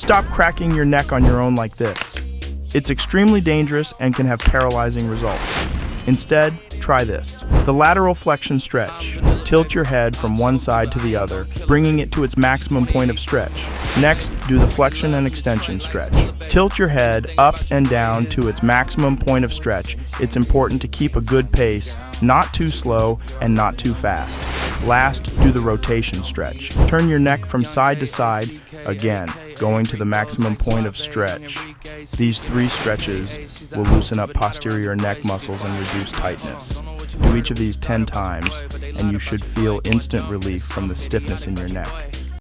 Stop cracking your neck on your own like this. It's extremely dangerous and can have paralyzing results. Instead, try this. The lateral flexion stretch. Tilt your head from one side to the other, bringing it to its maximum point of stretch. Next, do the flexion and extension stretch. Tilt your head up and down to its maximum point of stretch. It's important to keep a good pace, not too slow and not too fast. Last, do the rotation stretch. Turn your neck from side to side, again, going to the maximum point of stretch. These 3 stretches will loosen up posterior neck muscles and reduce tightness. Do each of these 10 times, and you should feel instant relief from the stiffness in your neck.